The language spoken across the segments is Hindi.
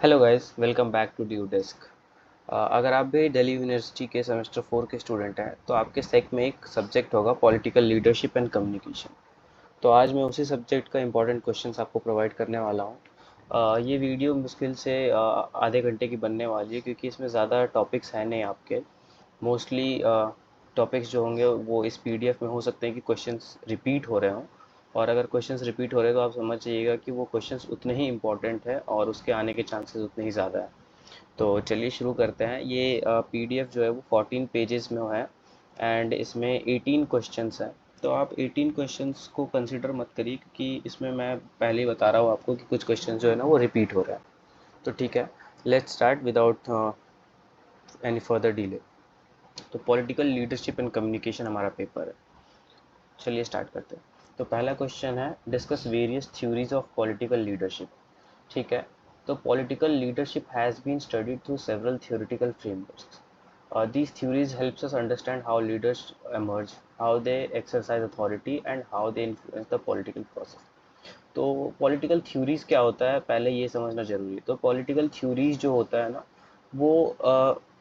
Hello guys, welcome back to due desk. अगर आप भी दिल्ली यूनिवर्सिटी के सेमेस्टर 4 के स्टूडेंट हैं तो आपके सेक में एक सब्जेक्ट होगा पॉलिटिकल लीडरशिप एंड कम्युनिकेशन। तो आज मैं उसी सब्जेक्ट का इंपॉर्टेंट क्वेश्चंस आपको प्रोवाइड करने वाला हूँ। ये वीडियो मुश्किल से आधे घंटे की बनने वाली है क्योंकि इसमें ज़्यादा टॉपिक्स हैं नहीं आपके। मोस्टली टॉपिक्स जो होंगे वो इस पीडीएफ में हो सकते हैं कि क्वेश्चंस रिपीट हो रहे हों। और अगर क्वेश्चंस रिपीट हो रहे हैं तो आप समझ जाइएगा कि वो क्वेश्चंस उतने ही इंपॉर्टेंट है और उसके आने के चांसेस उतने ही ज़्यादा है। तो चलिए शुरू करते हैं। ये पीडीएफ जो है वो 14 पेजेस में है एंड इसमें 18 क्वेश्चंस हैं। तो आप 18 क्वेश्चंस को कंसिडर मत करिए क्योंकि इसमें मैं पहले ही बता रहा हूँ आपको कि कुछ क्वेश्चंस जो है ना वो रिपीट हो रहे हैं। तो ठीक है, let's start without any further delay. तो पॉलिटिकल लीडरशिप एंड कम्युनिकेशन हमारा पेपर है। चलिए स्टार्ट करते हैं। तो पहला क्वेश्चन है, discuss various theories of political leadership. ठीक है, तो political leadership has been studied through several theoretical frameworks. These theories helps us understand how leaders emerge, how they exercise authority, and how they influence the political process. तो पॉलिटिकल थ्योरीज क्या होता है पहले ये समझना जरूरी है। तो पॉलिटिकल थ्योरीज जो होता है ना वो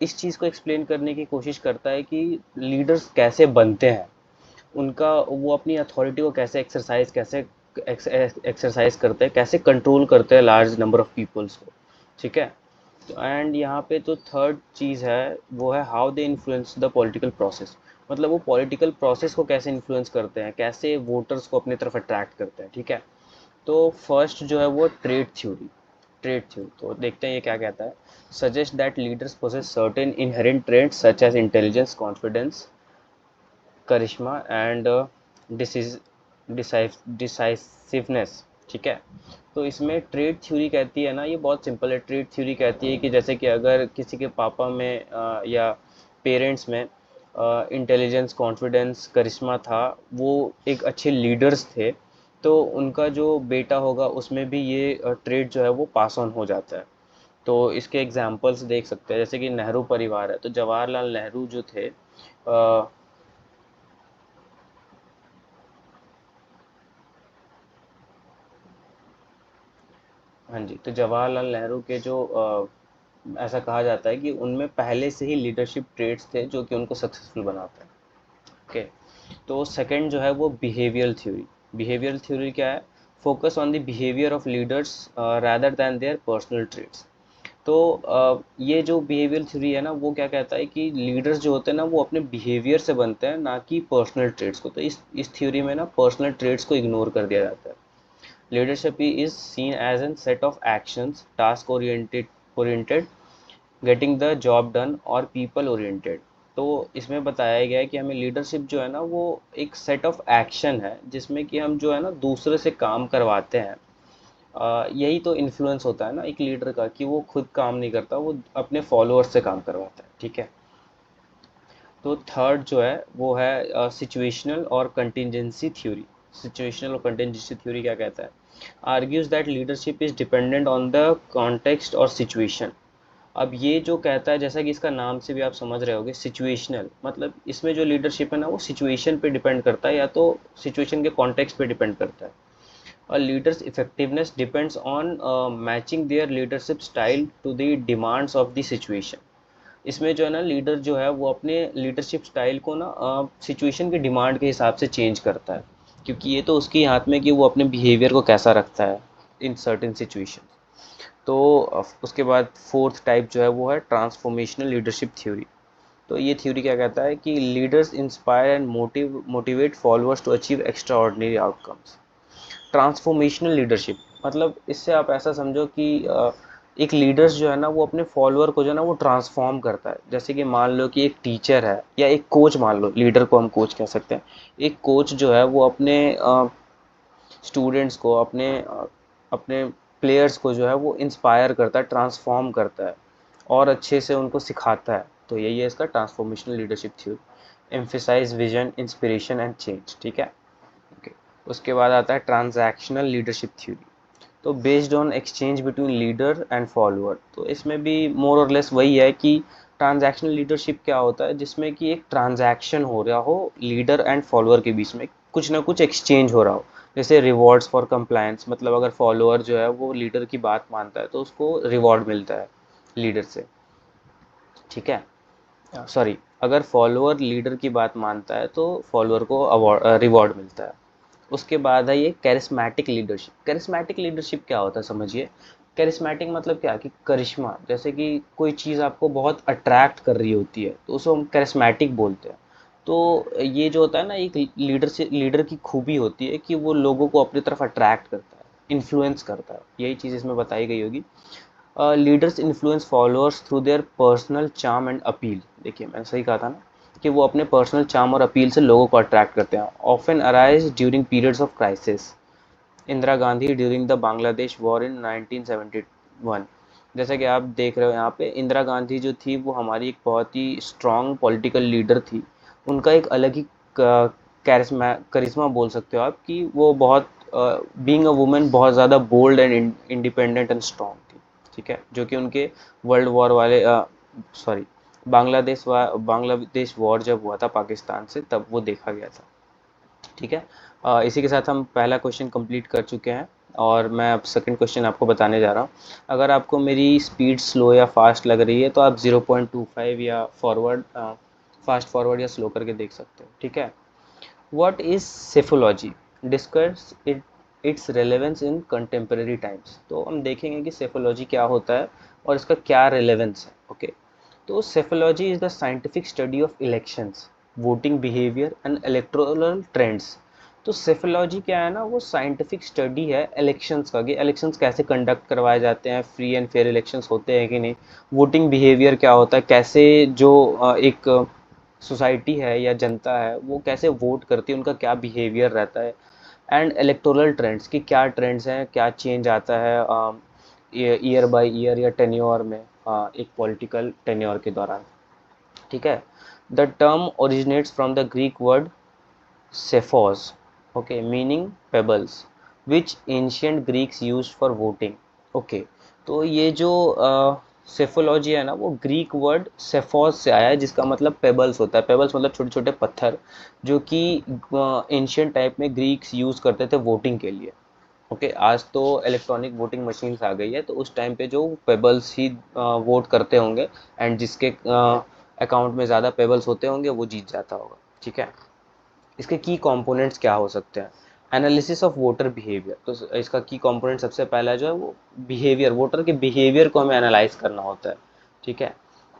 इस चीज़ को एक्सप्लेन करने की कोशिश करता है कि लीडर्स कैसे बनते हैं, उनका वो अपनी अथॉरिटी को कैसे एक्सरसाइज करते हैं, कैसे कंट्रोल करते हैं लार्ज नंबर ऑफ पीपल्स को। ठीक है, एंड यहाँ पे तो थर्ड चीज़ है वो है how they influence the political process. मतलब वो पॉलिटिकल प्रोसेस को कैसे इन्फ्लुएंस करते हैं, कैसे वोटर्स को अपनी तरफ अट्रैक्ट करते हैं। ठीक है, तो फर्स्ट जो है वो ट्रेड थ्योरी तो देखते हैं ये क्या कहता है। Suggest that leaders possess certain inherent traits such as intelligence, confidence, charisma and decisiveness. ठीक है, तो इसमें ट्रेड थ्योरी कहती है ना, ये बहुत सिंपल है। ट्रेड थ्योरी कहती है कि जैसे कि अगर किसी के पापा में या पेरेंट्स में इंटेलिजेंस, कॉन्फिडेंस, करिश्मा था, वो एक अच्छे लीडर्स थे, तो उनका जो बेटा होगा उसमें भी ये ट्रेड जो है वो पास ऑन हो जाता है। तो इसके एग्जांपल्स देख सकते हैं, जैसे कि नेहरू परिवार है तो जवाहरलाल नेहरू जो थे हाँ जी, तो जवाहरलाल नेहरू के जो ऐसा कहा जाता है कि उनमें पहले से ही लीडरशिप ट्रेट्स थे जो कि उनको सक्सेसफुल बनाते हैं। ओके, तो सेकंड जो है वो बिहेवियरल थ्योरी। बिहेवियरल थ्योरी क्या है? Focus on the behaviour of leaders rather than their personal traits. तो ये जो बिहेवियरल थ्योरी है ना वो क्या कहता है कि लीडर्स जो होते हैं ना वो अपने बिहेवियर से बनते हैं, ना कि पर्सनल ट्रेट्स को। तो इस थ्योरी में ना पर्सनल ट्रेट्स को इग्नोर कर दिया जाता है। Leadership is seen as a set of actions, task oriented, getting the job done और people oriented। तो इसमें बताया गया है कि हमें लीडरशिप जो है ना वो एक सेट ऑफ एक्शन है जिसमें कि हम जो है ना दूसरे से काम करवाते हैं। यही तो इन्फ्लुएंस होता है ना एक लीडर का, कि वो खुद काम नहीं करता, वो अपने फॉलोअर्स से काम करवाता है। ठीक है, तो थर्ड जो है वो है सिचुएशनल और कंटिजेंसी थ्योरी। सिचुएशनल और कंटिजेंसी थ्योरी क्या कहता है? Argues that leadership is dependent on the context और सिचुएशन। अब ये जो कहता है, जैसा कि इसका नाम से भी आप समझ रहे होगे, सिचुएशनल मतलब इसमें जो लीडरशिप है ना वो सिचुएशन पे डिपेंड करता है, या तो सिचुएशन के कॉन्टेक्स्ट पे डिपेंड करता है। और leaders effectiveness depends on matching their leadership style to the demands of the situation. इसमें जो है ना लीडर जो है वो अपने लीडरशिप स्टाइल को ना सिचुएशन के डिमांड के हिसाब से चेंज करता है, क्योंकि ये तो उसके हाथ में कि वो अपने बिहेवियर को कैसा रखता है इन सर्टेन सिचुएशन। तो उसके बाद फोर्थ टाइप जो है वो है ट्रांसफॉर्मेशनल लीडरशिप थ्योरी। तो ये थ्योरी क्या कहता है कि leaders inspire and motivate followers to achieve extraordinary outcomes. Transformational leadership मतलब इससे आप ऐसा समझो कि एक लीडर्स जो है ना वो अपने फॉलोअर को जो है ना वो ट्रांसफॉर्म करता है। जैसे कि मान लो कि एक टीचर है या एक कोच, मान लो लीडर को हम कोच कह सकते हैं। एक कोच जो है वो अपने स्टूडेंट्स को, अपने प्लेयर्स को जो है वो इंस्पायर करता है, ट्रांसफॉर्म करता है और अच्छे से उनको सिखाता है। तो यही है इसका transformational leadership theory. Emphasise vision, inspiration and change. ठीक है, ओके। उसके बाद आता है ट्रांजैक्शनल लीडरशिप थ्योरी। तो based on exchange between leader and follower. तो इसमें भी मोर और लेस वही है कि ट्रांजैक्शनल लीडरशिप क्या होता है, जिसमें कि एक ट्रांजैक्शन हो रहा हो लीडर एंड फॉलोअर के बीच में, कुछ ना कुछ एक्सचेंज हो रहा हो। जैसे रिवॉर्ड्स फॉर कंप्लायंस, मतलब अगर फॉलोअर जो है वो लीडर की बात मानता है तो उसको रिवॉर्ड मिलता है लीडर से, ठीक है। सॉरी, अगर फॉलोअर लीडर की बात मानता है तो फॉलोअर को अवार्ड रिवॉर्ड मिलता है। उसके बाद है ये कैरिस्मेटिक लीडरशिप। कैरिस्मेटिक लीडरशिप क्या होता है समझिए। कैरिस्मेटिक मतलब क्या कि करिश्मा, जैसे कि कोई चीज़ आपको बहुत अट्रैक्ट कर रही होती है तो उसको हम कैरिस्मेटिक बोलते हैं। तो ये जो होता है ना, एक लीडर की खूबी होती है कि वो लोगों को अपनी तरफ अट्रैक्ट करता है, इन्फ्लुएंस करता है, यही चीज़ इसमें बताई गई होगी। Leaders influence followers through their personal charm and appeal. देखिए मैंने सही कहा था ना कि वो अपने पर्सनल चार्म और अपील से लोगों को अट्रैक्ट करते हैं। Often arise during periods of crisis. Indira Gandhi during the Bangladesh war in 1971। जैसे कि आप देख रहे हो यहाँ पे, इंदिरा गांधी जो थी वो हमारी एक बहुत ही स्ट्रॉन्ग पॉलिटिकल लीडर थी। उनका एक अलग ही करिश्मा बोल सकते हो आप, कि वो बहुत बीइंग अ वुमेन बहुत ज़्यादा bold and independent and strong थी, ठीक है, जो कि उनके वर्ल्ड वॉर वाले सॉरी बांग्लादेश वॉर जब हुआ था पाकिस्तान से, तब वो देखा गया था, ठीक है। इसी के साथ हम पहला क्वेश्चन कंप्लीट कर चुके हैं और मैं अब सेकंड क्वेश्चन आपको बताने जा रहा हूँ। अगर आपको मेरी स्पीड स्लो या फास्ट लग रही है तो आप 0.25 या फॉरवर्ड फास्ट फॉरवर्ड या स्लो करके देख सकते हो, ठीक है। What is psephology, discuss it it's relevance in contemporary times. तो हम देखेंगे कि सेफोलॉजी क्या होता है और इसका क्या रेलेवेंस है, ओके। तो psephology is the scientific study of elections, voting behaviour and electoral trends. तो सेफोलॉजी क्या है ना, वो साइंटिफिक स्टडी है इलेक्शंस का, कि इलेक्शंस कैसे कंडक्ट करवाए जाते हैं, फ्री एंड फेयर इलेक्शंस होते हैं कि नहीं, वोटिंग बिहेवियर क्या होता है, कैसे जो एक सोसाइटी है या जनता है वो कैसे वोट करती है, उनका क्या बिहेवियर रहता है, एंड इलेक्टोरल ट्रेंड्स की क्या ट्रेंड्स हैं, क्या चेंज आता है ईयर बाय ईयर या टेन्योर में, एक पॉलिटिकल टेन्योर के दौरान, ठीक है। The term originates from the Greek word psephos, okay, meaning pebbles, which ancient Greeks use for voting, okay. तो ये जो सेफोलॉजी है ना, वो ग्रीक वर्ड सेफोस से आया है, जिसका मतलब पेबल्स होता है। पेबल्स मतलब छोटे छोटे पत्थर, जो कि एंशियंट टाइप में ग्रीक्स यूज़ करते थे वोटिंग के लिए, ओके। आज तो इलेक्ट्रॉनिक वोटिंग मशीन्स आ गई है, तो उस टाइम पे जो पेबल्स ही वोट करते होंगे, एंड जिसके अकाउंट में ज़्यादा पेबल्स होते होंगे वो जीत जाता होगा, ठीक है। इसके की कंपोनेंट्स क्या हो सकते हैं। एनालिसिस ऑफ वोटर बिहेवियर, तो इसका की कंपोनेंट सबसे पहला जो है वो बिहेवियर, वोटर के बिहेवियर को हमें एनालाइज करना होता है, ठीक है।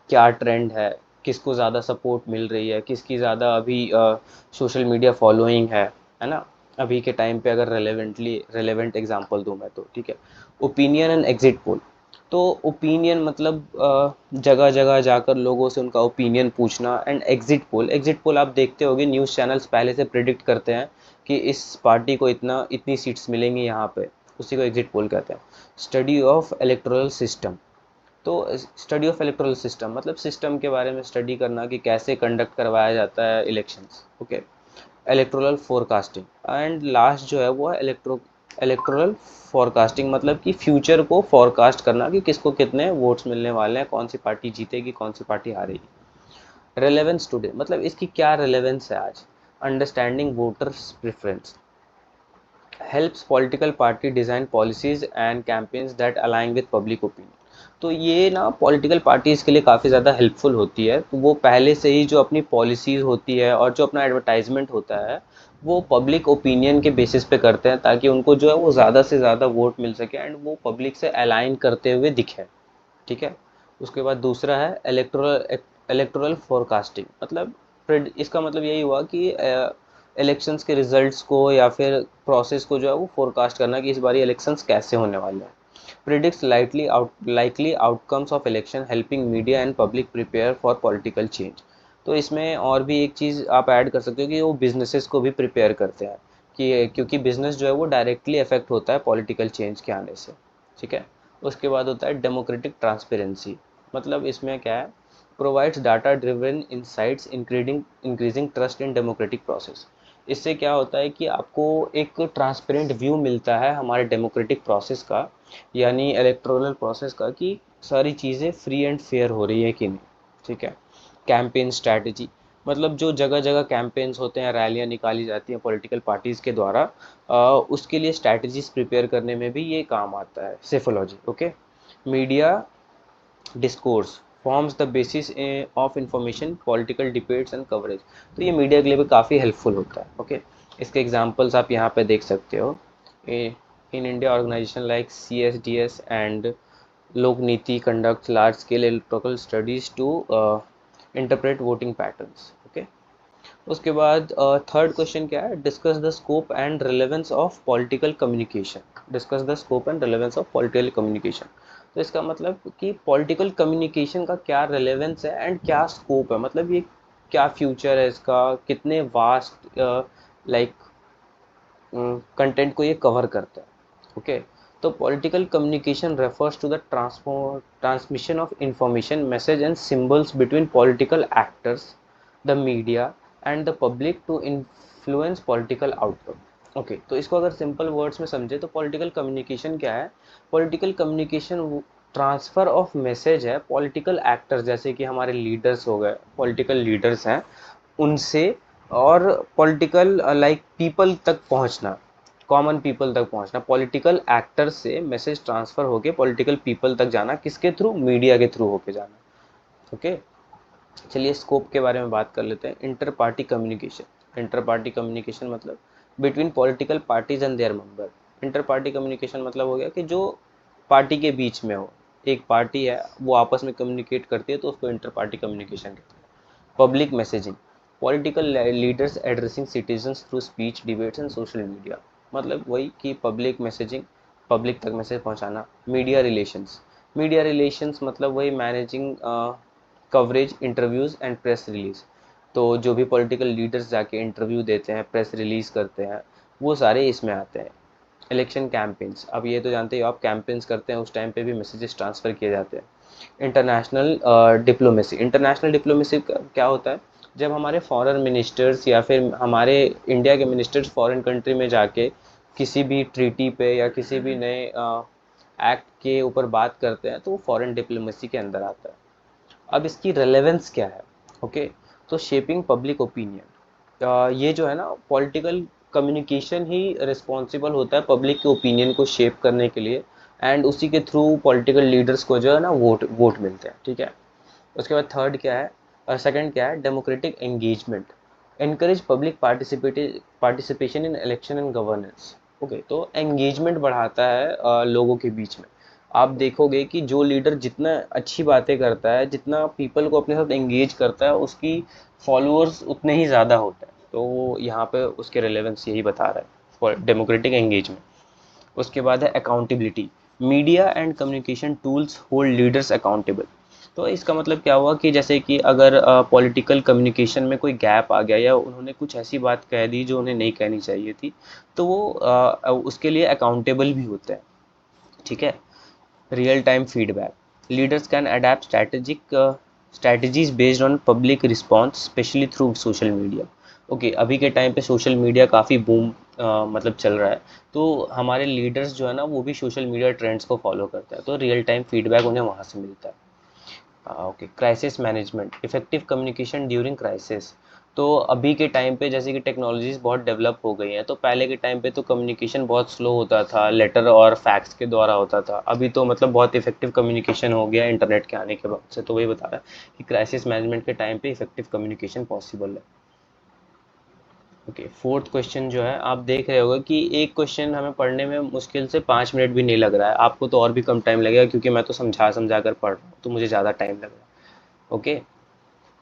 क्या ट्रेंड है, किसको ज़्यादा सपोर्ट मिल रही है, किसकी ज़्यादा अभी सोशल मीडिया फॉलोइंग है ना, अभी के टाइम पे अगर रेलेवेंट एग्जांपल दूं मैं तो, ठीक है। Opinion and exit poll. तो ओपिनियन मतलब जगह जगह जाकर लोगों से उनका ओपिनियन पूछना, एंड एग्जिट पोल आप देखते होगे, न्यूज़ चैनल्स पहले से प्रिडिक्ट करते हैं कि इस पार्टी को इतनी सीट्स मिलेंगी यहाँ पे, उसी को एग्जिट पोल कहते हैं। Study of electoral system. तो स्टडी ऑफ इलेक्टोरल सिस्टम मतलब सिस्टम के बारे में स्टडी करना कि कैसे कंडक्ट करवाया जाता है elections, okay. Electoral forecasting, and last जो है वो है इलेक्टोरल फोरकास्टिंग, मतलब कि फ्यूचर को फोरकास्ट करना कि किसको कितने वोट्स मिलने वाले हैं, कौन सी पार्टी जीतेगी, कौन सी पार्टी हारेगी। रेलेवेंस टुडे, मतलब इसकी क्या रेलेवेंस है आज। Understanding voters preference, helps political party design policies and campaigns that align with public opinion. तो ये ना पॉलिटिकल पार्टीज़ के लिए काफ़ी ज़्यादा हेल्पफुल होती है। तो वो पहले से ही जो अपनी पॉलिसीज़ होती है और जो अपना एडवर्टाइजमेंट होता है वो पब्लिक ओपिनियन के बेसिस पे करते हैं, ताकि उनको जो है वो ज़्यादा से ज़्यादा वोट मिल सके एंड वो पब्लिक से अलाइन करते हुए दिखे, ठीक है। उसके बाद दूसरा है इलेक्टोरल फोरकास्टिंग, मतलब इसका मतलब यही हुआ कि इलेक्शंस के रिजल्ट्स को या फिर प्रोसेस को जो है वो फोरकास्ट करना कि इस बारी इलेक्शंस कैसे होने वाले हैं। Predicts likely outcomes of election, helping media and public prepare for political change. तो इसमें और भी एक चीज़ आप ऐड कर सकते हो कि वो बिजनेसेस को भी प्रिपेयर करते हैं, कि क्योंकि बिजनेस जो है वो डायरेक्टली अफेक्ट होता है पॉलिटिकल चेंज के आने से, ठीक है। उसके बाद होता है डेमोक्रेटिक ट्रांसपेरेंसी, मतलब इसमें क्या है, provides data driven insights increasing trust in democratic process. इससे क्या होता है कि आपको एक ट्रांसपेरेंट व्यू मिलता है हमारे डेमोक्रेटिक प्रोसेस का, यानी इलेक्टोरल प्रोसेस का, कि सारी चीज़ें फ्री एंड फेयर हो रही है कि नहीं, ठीक है। कैंपेन स्ट्रैटेजी, मतलब जो जगह जगह कैंपेन्स होते हैं, रैलियाँ निकाली जाती हैं पॉलिटिकल पार्टीज़ के द्वारा, उसके लिए स्ट्रैटेजीज प्रिपेयर करने में भी ये काम आता है psephology. Okay, media discourse forms the basis of information, political debates and coverage. तो ये मीडिया के लिए भी काफ़ी हेल्पफुल होता है। ओके, इसके एग्जांपल्स आप यहाँ पे देख सकते हो। In India organisation like CSDS and Lok Niti conduct large scale electrical studies to interpret voting patterns. Okay, उसके बाद थर्ड क्वेश्चन क्या है, discuss the scope and relevance of political communication. Discuss the scope and relevance of political communication, तो इसका मतलब कि पॉलिटिकल कम्युनिकेशन का क्या रिलेवेंस है एंड क्या स्कोप है, मतलब ये क्या फ्यूचर है इसका, कितने वास्ट लाइक कंटेंट को ये कवर करता है। ओके, तो political communication refers to the transmission of information, message and symbols between political actors, the media and the public to influence political outcome. Okay, तो इसको अगर सिंपल वर्ड्स में समझे तो पॉलिटिकल कम्युनिकेशन क्या है? Political communication transfer of message है पॉलिटिकल एक्टर्स, जैसे कि हमारे लीडर्स हो गए, पॉलिटिकल लीडर्स हैं उनसे, और पॉलिटिकल लाइक पीपल तक पहुंचना, कॉमन पीपल तक पहुंचना, पॉलिटिकल एक्टर से मैसेज ट्रांसफ़र होके पॉलिटिकल पीपल तक जाना, किसके थ्रू? मीडिया के थ्रू होके जाना। ओके, चलिए स्कोप के बारे में बात कर लेते हैं। Inter party communication. Inter party communication मतलब between political parties and their member. Inter party communication मतलब हो गया कि जो पार्टी के बीच में हो, एक पार्टी है वो आपस में कम्युनिकेट करती है, तो उसको इंटर पार्टी कम्युनिकेशन कहते हैं। Public messaging, political leaders addressing citizens through speech, debates and social media. मतलब वही कि पब्लिक मैसेजिंग, पब्लिक तक मैसेज पहुंचाना। मीडिया रिलेशंस, मीडिया रिलेशंस मतलब वही managing coverage, interviews and press release. तो जो भी पॉलिटिकल लीडर्स जाके इंटरव्यू देते हैं, प्रेस रिलीज़ करते हैं, वो सारे इसमें आते हैं। इलेक्शन कैंपेन्स, अब ये तो जानते हो आप, कैंपेन्स करते हैं उस टाइम पे भी मैसेजेस ट्रांसफ़र किए जाते हैं। इंटरनेशनल डिप्लोमेसी, इंटरनेशनल डिप्लोमेसी क्या होता है? जब हमारे फॉरेन मिनिस्टर्स या फिर हमारे इंडिया के मिनिस्टर्स फॉरेन कंट्री में जाके किसी भी ट्रीटी पे या किसी भी नए एक्ट के ऊपर बात करते हैं, तो वो फॉरेन डिप्लोमेसी के अंदर आता है। अब इसकी रेलेवेंस क्या है? ओके, तो शेपिंग पब्लिक ओपिनियन, ये जो है ना, पॉलिटिकल कम्युनिकेशन ही रिस्पॉन्सिबल होता है पब्लिक के ओपिनियन को शेप करने के लिए, एंड उसी के थ्रू पॉलिटिकल लीडर्स को जो है ना वोट मिलते हैं। ठीक है, उसके बाद थर्ड क्या है, और सेकंड क्या है, democratic engagement, encourage public participation in election and governance. Okay, तो एंगेजमेंट बढ़ाता है लोगों के बीच में। आप देखोगे कि जो लीडर जितना अच्छी बातें करता है, जितना पीपल को अपने साथ एंगेज करता है, उसकी फॉलोअर्स उतने ही ज़्यादा होते हैं। तो वो यहाँ पे उसके रेलेवेंस यही बता रहा है, फॉर डेमोक्रेटिक एंगेजमेंट। उसके बाद है accountability, media and communication tools hold leaders accountable. तो इसका मतलब क्या हुआ कि जैसे कि अगर पॉलिटिकल कम्युनिकेशन में कोई गैप आ गया या उन्होंने कुछ ऐसी बात कह दी जो उन्हें नहीं कहनी चाहिए थी, तो वो उसके लिए अकाउंटेबल भी होते हैं। ठीक है, real time feedback, leaders can adapt strategies based on public response, specially through social media. Okay, अभी के टाइम पे सोशल मीडिया काफ़ी बूम मतलब चल रहा है, तो हमारे लीडर्स जो है ना, वो भी सोशल मीडिया ट्रेंड्स को फॉलो करते हैं, तो रियल टाइम फीडबैक उन्हें वहाँ से मिलता है। Okay, crisis management, effective communication during crisis. तो अभी के टाइम पे जैसे कि टेक्नोलॉजीज बहुत डेवलप हो गई हैं, तो पहले के टाइम पे तो कम्युनिकेशन बहुत स्लो होता था, लेटर और फैक्स के द्वारा होता था। अभी तो मतलब बहुत इफेक्टिव कम्युनिकेशन हो गया इंटरनेट के आने के बाद से। तो वही बता रहा है कि क्राइसिस मैनेजमेंट के टाइम पे इफेक्टिव कम्युनिकेशन पॉसिबल है। ओके, फोर्थ क्वेश्चन जो है, आप देख रहे होगे कि एक क्वेश्चन हमें पढ़ने में मुश्किल से 5 मिनट भी नहीं लग रहा है, आपको तो और भी कम टाइम लगेगा क्योंकि मैं तो समझा समझा कर पढ़ रहा हूँ, तो मुझे ज़्यादा टाइम लग रहा है। ओके,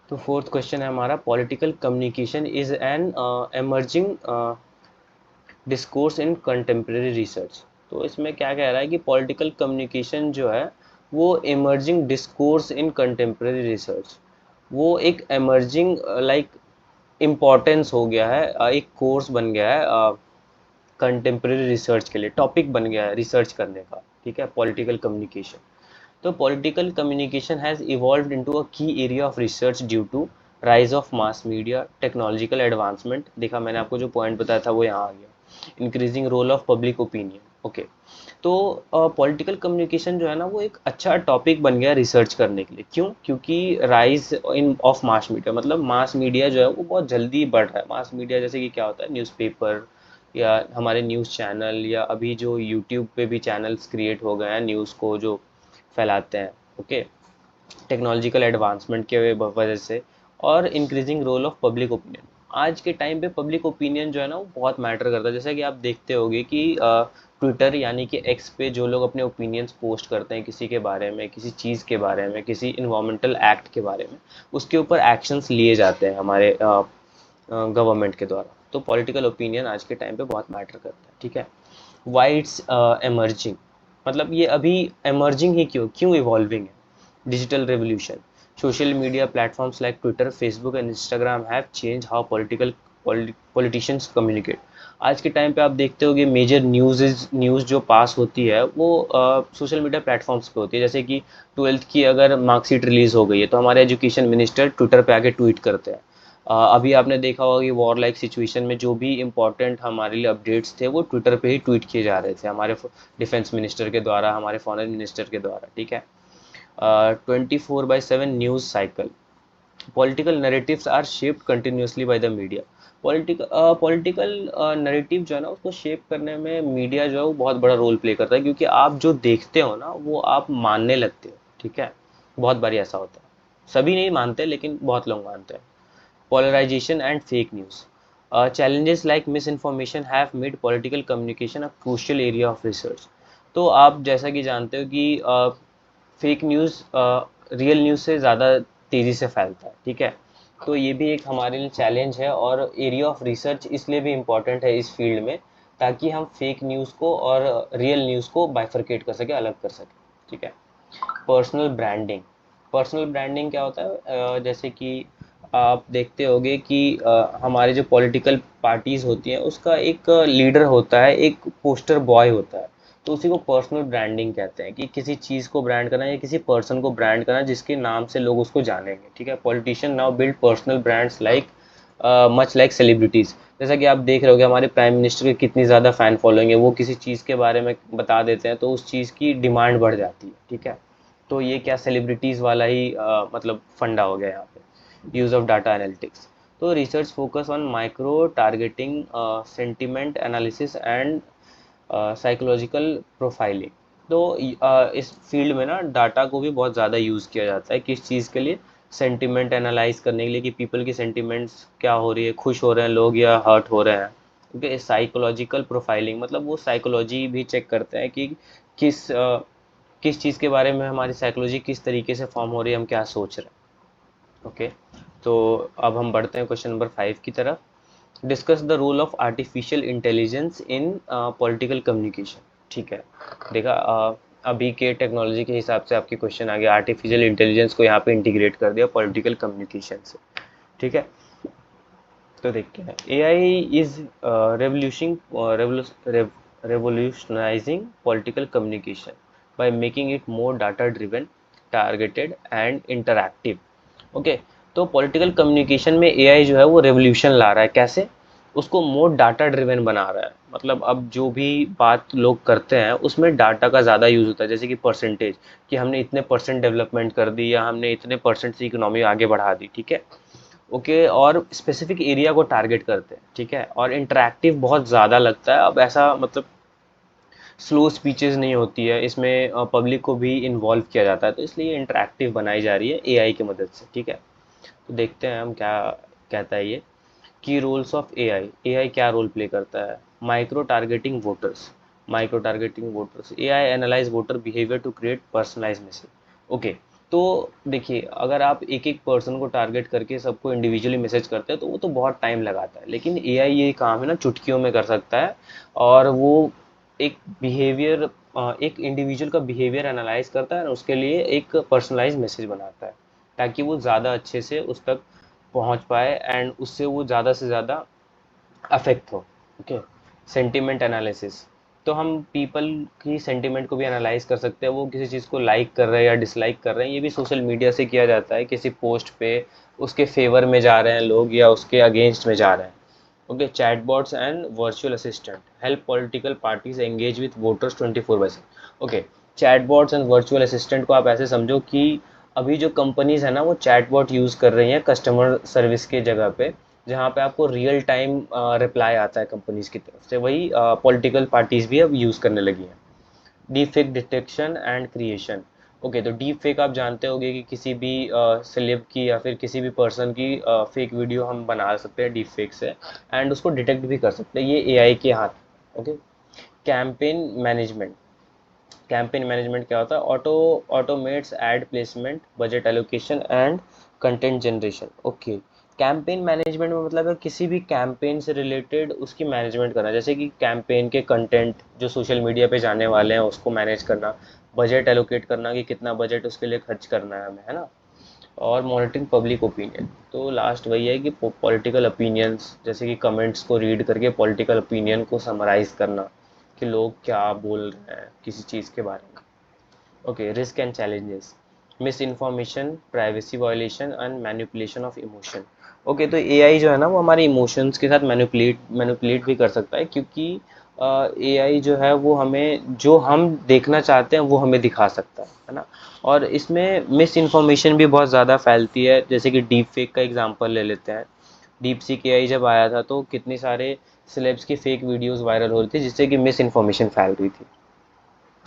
तो फोर्थ क्वेश्चन है हमारा, political communication is an emerging discourse in contemporary research. तो इसमें क्या कह रहा है कि पॉलिटिकल कम्युनिकेशन जो है वो इमर्जिंग डिस्कोर्स इन कंटेम्प्रेरी रिसर्च, वो एक एमर्जिंग लाइक इम्पॉर्टेंस हो गया है, एक कोर्स बन गया है कंटेम्प्रेरी रिसर्च के लिए, टॉपिक बन गया है रिसर्च करने का। ठीक है, पॉलिटिकल कम्युनिकेशन। तो political communication has evolved into a key area of research due to rise of mass media, technological advancement, देखा मैंने आपको जो पॉइंट बताया था वो यहाँ आ गया, increasing role of public opinion, okay. तो पॉलिटिकल कम्युनिकेशन जो है ना वो एक अच्छा टॉपिक बन गया रिसर्च करने के लिए। क्यों? क्योंकि rise in of mass media, मतलब मास मीडिया जो है वो बहुत जल्दी बढ़ रहा है। मास मीडिया जैसे कि क्या होता है, न्यूज़पेपर या हमारे न्यूज़ चैनल, या अभी जो यूट्यूब पे भी चैनल्स क्रिएट हो गए हैं न्यूज़ को जो फैलाते हैं। ओके। टेक्नोलॉजिकल एडवांसमेंट के वजह से, और increasing role of public opinion. आज के टाइम पे पब्लिक ओपिनियन जो है ना वो बहुत मैटर करता है। जैसा कि आप देखते होंगे कि ट्विटर यानी कि एक्स पे जो लोग अपने ओपिनियंस पोस्ट करते हैं किसी के बारे में, किसी चीज़ के बारे में, किसी इन्वायरमेंटल एक्ट के बारे में, उसके ऊपर एक्शंस लिए जाते हैं हमारे गवर्नमेंट के द्वारा। तो पॉलिटिकल ओपिनियन आज के टाइम पे बहुत मैटर करता है। ठीक है। वाई इट्स एमर्जिंग, मतलब ये अभी एमर्जिंग ही क्यों क्यों इवॉल्विंग है? Digital revolution. Social media platforms like Twitter, Facebook and Instagram have changed how politicians communicate. आज के टाइम पे आप देखते होगे मेजर न्यूज़ जो पास होती है वो सोशल मीडिया प्लेटफॉर्म्स पे होती है। जैसे कि 12th की अगर मार्कशीट रिलीज़ हो गई है तो हमारे एजुकेशन मिनिस्टर ट्विटर पे आके ट्वीट करते हैं। अभी आपने देखा होगा कि वॉर लाइक सिचुएशन में जो भी इंपॉर्टेंट हमारे लिए अपडेट्स थे वो ट्विटर पे ही ट्वीट किए जा रहे थे हमारे डिफेंस मिनिस्टर के द्वारा, हमारे फॉरेन मिनिस्टर के द्वारा। ठीक है। 24/7 news cycle. Political narratives are shaped continuously by the media. Political narrative जो है ना उसको शेप करने में मीडिया जो है वो बहुत बड़ा रोल प्ले करता है, क्योंकि आप जो देखते हो ना वो आप मानने लगते हो। ठीक है। बहुत बारी ऐसा होता है, सभी नहीं मानते लेकिन बहुत लोग मानते हैं। Polarization and fake news. Challenges like misinformation have made political communication a crucial area of research. तो आप जैसा कि जानते हो कि फेक न्यूज़ रियल न्यूज़ से ज़्यादा तेज़ी से फैलता है। ठीक है। तो ये भी एक हमारे लिए चैलेंज है, और एरिया ऑफ रिसर्च इसलिए भी इम्पॉर्टेंट है इस फील्ड में, ताकि हम फेक न्यूज़ को और रियल न्यूज़ को बाइफरकेट कर सकें, अलग कर सकें। ठीक है। Personal branding. पर्सनल ब्रांडिंग क्या होता है? जैसे कि आप देखते होंगे कि हमारे जो पॉलिटिकल पार्टीज़ होती हैं उसका एक लीडर होता है, एक पोस्टर बॉय होता है। तो उसी को पर्सनल ब्रांडिंग कहते हैं, कि किसी चीज़ को ब्रांड करना या किसी पर्सन को ब्रांड करना जिसके नाम से लोग उसको जानेंगे। ठीक है। Politician now build personal brands like much like celebrities. जैसा कि आप देख रहे हो कि हमारे प्राइम मिनिस्टर की कितनी ज़्यादा फ़ैन फॉलोइंग है, वो किसी चीज़ के बारे में बता देते हैं तो उस चीज़ की डिमांड बढ़ जाती है। ठीक है। तो ये क्या सेलिब्रिटीज़ वाला ही मतलब फंडा हो गया यहाँ पे। Use of data analytics. तो research focus on micro targeting, sentiment analysis and psychological profiling. तो इस फील्ड में ना डाटा को भी बहुत ज़्यादा यूज़ किया जाता है। किस चीज़ के लिए? सेंटिमेंट एनालाइज करने के लिए, कि पीपल की सेंटिमेंट्स क्या हो रही है, खुश हो रहे हैं लोग या हर्ट हो रहे हैं। ओके। साइकोलॉजिकल प्रोफाइलिंग, मतलब वो साइकोलॉजी भी चेक करते हैं कि किस किस चीज़ के बारे में हमारी साइकोलॉजी किस तरीके से फॉर्म हो रही है, हम क्या सोच रहे हैं। ओके। तो अब हम बढ़ते हैं क्वेश्चन नंबर 5 की तरफ। Discuss the role of artificial intelligence in political communication. ठीक है। देखा, अभी के टेक्नोलॉजी के हिसाब से आपके क्वेश्चन आ गया, आर्टिफिशियल इंटेलिजेंस को यहाँ पे इंटीग्रेट कर दिया पॉलिटिकल कम्युनिकेशन से। ठीक है। तो देखते हैं, ए I is revolutionizing political communication by making it more data driven, targeted and interactive. Okay. तो पॉलिटिकल कम्युनिकेशन में एआई जो है वो रेवोल्यूशन ला रहा है। कैसे? उसको मोर डाटा ड्रिवन बना रहा है। मतलब अब जो भी बात लोग करते हैं उसमें डाटा का ज़्यादा यूज़ होता है, जैसे कि परसेंटेज, कि हमने इतने परसेंट डेवलपमेंट कर दी या हमने इतने परसेंट से इकोनॉमी आगे बढ़ा दी। ठीक है। ओके। और स्पेसिफिक एरिया को टारगेट करते हैं। ठीक है। और इंटरेक्टिव बहुत ज़्यादा लगता है। अब ऐसा मतलब स्लो स्पीचेस नहीं होती है इसमें, पब्लिक को भी इन्वॉल्व किया जाता है, तो इसलिए इंटरेक्टिव बनाई जा रही है एआई की मदद से। ठीक है। तो देखते हैं हम क्या कहता है ये। Key roles of AI. AI क्या रोल प्ले करता है? Micro targeting voters. Micro targeting voters, AI analyse voter behaviour to create personalise message. Okay. तो देखिए, अगर आप एक एक पर्सन को टारगेट करके सबको इंडिविजुअली मैसेज करते हैं तो वो तो बहुत टाइम लगाता है, लेकिन एआई ये काम है ना चुटकियों में कर सकता है। और वो एक बिहेवियर, एक इंडिविजुअल का बिहेवियर एनालाइज करता है और उसके लिए एक पर्सनलाइज मैसेज बनाता है, ताकि वो ज़्यादा अच्छे से उस तक पहुंच पाए एंड उससे वो ज़्यादा से ज़्यादा अफेक्ट हो। ओके। Sentiment analysis. तो हम पीपल की सेंटिमेंट को भी एनालाइज कर सकते हैं, वो किसी चीज़ को लाइक कर रहे हैं या डिसलाइक कर रहे हैं। ये भी सोशल मीडिया से किया जाता है, किसी पोस्ट पे उसके फेवर में जा रहे हैं लोग या उसके अगेंस्ट में जा रहे हैं। Okay, chatbots and virtual assistant help political parties engage with voters 24/7। Okay, chatbots and virtual assistant को आप ऐसे समझो कि अभी जो कंपनीज है ना वो चैटबॉट यूज़ कर रही हैं कस्टमर सर्विस के जगह पे, जहाँ पे आपको रियल टाइम रिप्लाई आता है कंपनीज की तरफ से, वही पॉलिटिकल पार्टीज भी अब यूज़ करने लगी हैं। Deep fake detection and creation. Okay, तो डीप फेक आप जानते होंगे कि किसी भी सेलेब की या फिर किसी भी पर्सन की फेक वीडियो हम बना सकते हैं डीप फेक से, एंड उसको डिटेक्ट भी कर सकते हैं, ये एआई के हाथ। Okay, campaign management. Campaign management क्या होता है? Automates ad placement, budget allocation and content generation. Okay, campaign management में मतलब है किसी भी कैंपेन से रिलेटेड उसकी मैनेजमेंट करना, जैसे कि कैंपेन के कंटेंट जो सोशल मीडिया पे जाने वाले हैं उसको मैनेज करना, बजट एलोकेट करना कि कितना बजट उसके लिए खर्च करना है हमें, है ना, और मॉनिटरिंग पब्लिक ओपिनियन। तो लास्ट वही है कि पॉलिटिकल ओपिनियंस, जैसे कि कमेंट्स को रीड करके पॉलिटिकल ओपिनियन को समराइज करना कि लोग क्या बोल रहे हैं किसी चीज़ के बारे में। Okay, risk and challenges. Miss information, privacy violation and manipulation of emotion. Okay, तो एआई जो है ना वो हमारे इमोशंस के साथ मैनिपुलेट भी कर सकता है, क्योंकि एआई जो है वो हमें जो हम देखना चाहते हैं वो हमें दिखा सकता है ना। और इसमें मिस इन्फॉर्मेशन भी बहुत ज़्यादा फैलती है, जैसे कि डीप फेक का एग्जांपल ले लेते हैं। डीप सीक एआई जब आया था तो कितने सारे सेलेब्स की फेक वीडियोस वायरल हो रही थी जिससे कि मिस इन्फॉर्मेशन फैल रही थी।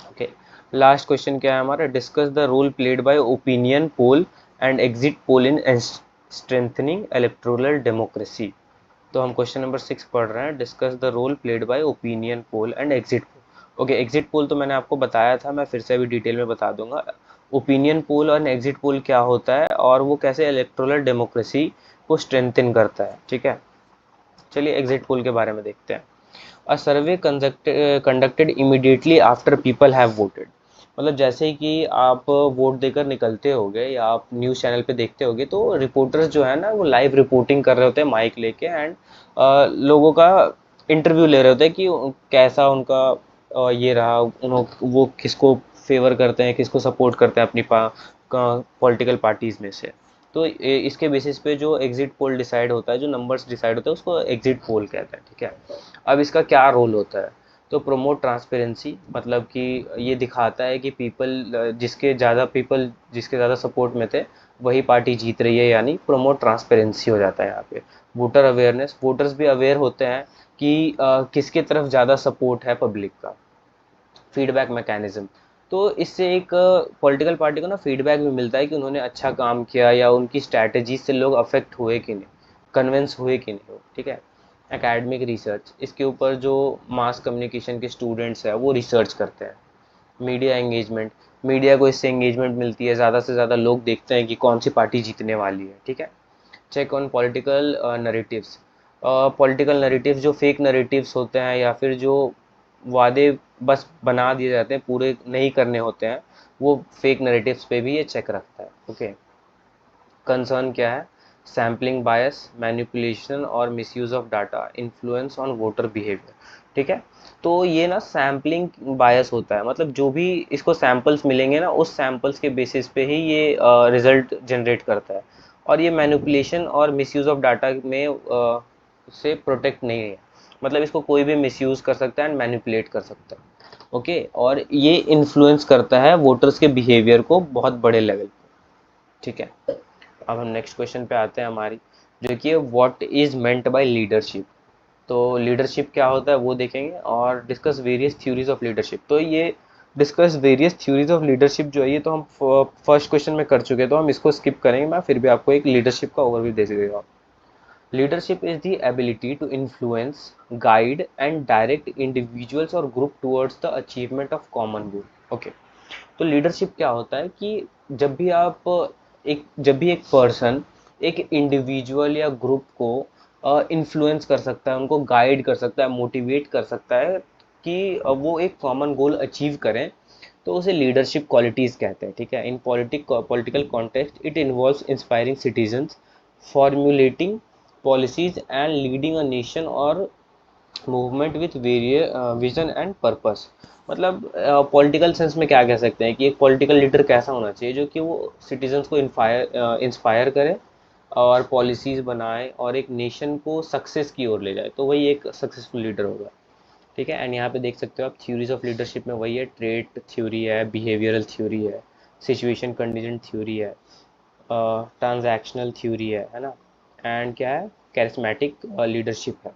ओके, लास्ट क्वेश्चन क्या है हमारा? Discuss the role played by opinion poll and exit poll in strengthening electoral democracy. तो हम क्वेश्चन नंबर 6 पढ़ रहे हैं, discuss the role played by opinion poll and exit poll. Okay, exit poll तो मैंने आपको बताया था, मैं फिर से अभी डिटेल में बता दूंगा। ओपिनियन पोल और एग्जिट पोल क्या होता है और वो कैसे इलेक्टोरल डेमोक्रेसी को स्ट्रेंथन करता है, ठीक है। चलिए एग्जिट पोल के बारे में देखते हैं। A survey conducted immediately after people have voted. मतलब जैसे ही कि आप वोट देकर निकलते होगे या आप न्यूज़ चैनल पे देखते होगे तो रिपोर्टर्स जो है ना वो लाइव रिपोर्टिंग कर रहे होते हैं माइक लेके, एंड लोगों का इंटरव्यू ले रहे होते हैं कि कैसा उनका ये रहा, वो किसको फेवर करते हैं, किसको सपोर्ट करते हैं अपनी पॉलिटिकल पार्टीज में से। तो इसके बेसिस पे जो एग्जिट पोल डिसाइड होता है, जो नंबर्स डिसाइड होता है उसको एग्जिट पोल कहते हैं, ठीक है। अब इसका क्या रोल होता है? तो प्रोमोट ट्रांसपेरेंसी, मतलब कि ये दिखाता है कि पीपल जिसके ज़्यादा सपोर्ट में थे वही पार्टी जीत रही है, यानी प्रोमोट ट्रांसपेरेंसी हो जाता है यहाँ पे। वोटर अवेयरनेस, वोटर्स भी अवेयर होते हैं कि किसके तरफ ज़्यादा सपोर्ट है पब्लिक का। फीडबैक मैकेनिज्म, तो इससे एक पॉलिटिकल पार्टी को ना फीडबैक भी मिलता है कि उन्होंने अच्छा काम किया या उनकी स्ट्रैटेजी से लोग अफेक्ट हुए कि नहीं, कन्विंस हुए कि नहीं हो, ठीक है। एकेडमिक रिसर्च, इसके ऊपर जो मास कम्युनिकेशन के स्टूडेंट्स हैं वो रिसर्च करते हैं। मीडिया एंगेजमेंट, मीडिया को इससे एंगेजमेंट मिलती है, ज़्यादा से ज़्यादा लोग देखते हैं कि कौन सी पार्टी जीतने वाली है, ठीक है। Check on political narratives, political narratives जो फेक नरेटिव्स होते हैं या फिर जो वादे बस बना दिए जाते हैं, पूरे नहीं करने होते हैं, वो फेक नरेटिव्स पे भी ये चेक रखता है। ओके, कंसर्न क्या है? सैम्पलिंग बायस, मैनिपुलेशन और misuse of data, influence on voter behaviour, ठीक है। तो ये ना सैम्पलिंग बायस होता है, मतलब जो भी इसको सैम्पल्स मिलेंगे ना उस सैम्पल्स के बेसिस पे ही ये रिजल्ट जनरेट करता है। और ये मैनिपुलेशन और मिसयूज ऑफ डाटा में से प्रोटेक्ट नहीं है, मतलब इसको कोई भी मिसयूज कर सकता है एंड मैनिपुलेट कर सकता है। ओके, और ये इन्फ्लुएंस करता है वोटर्स के बिहेवियर को बहुत बड़े लेवल पे, ठीक है। अब हम नेक्स्ट क्वेश्चन पे आते हैं हमारी, जो कि what is meant by leadership. तो लीडरशिप क्या होता है वो देखेंगे, और discuss various theories of leadership. तो ये discuss various theories of leadership जो है ये तो हम फर्स्ट क्वेश्चन में कर चुके हैं, तो हम इसको स्किप करेंगे, मैं फिर भी आपको एक लीडरशिप का ओवरव्यू दे देगा। Leadership is the ability to influence, guide and direct individuals और group towards the achievement of common good. Okay, तो लीडरशिप क्या होता है कि जब भी एक पर्सन एक इंडिविजुअल या ग्रुप को इन्फ्लुएंस कर सकता है, उनको गाइड कर सकता है, मोटिवेट कर सकता है कि वो एक कॉमन गोल अचीव करें, तो उसे लीडरशिप क्वालिटीज़ कहते हैं, ठीक है। In political context it involves inspiring citizens, formulating policies and leading a nation और movement with very vision and purpose. मतलब पॉलिटिकल सेंस में क्या कह सकते हैं कि एक पॉलिटिकल लीडर कैसा होना चाहिए, जो कि वो सिटीजन्स को इंस्पायर करे और पॉलिसीज़ बनाए और एक नेशन को सक्सेस की ओर ले जाए, तो वही एक सक्सेसफुल लीडर होगा। ठीक है। एंड यहाँ पे देख सकते हो आप थ्योरीज ऑफ लीडरशिप में वही है, ट्रेट थ्योरी है, बिहेवियरल थ्योरी है, सिचुएशन कंडीजेंट थ्योरी है, ट्रांजैक्शनल थ्योरी है ना, एंड क्या है, कैरिस्मेटिक लीडरशिप है।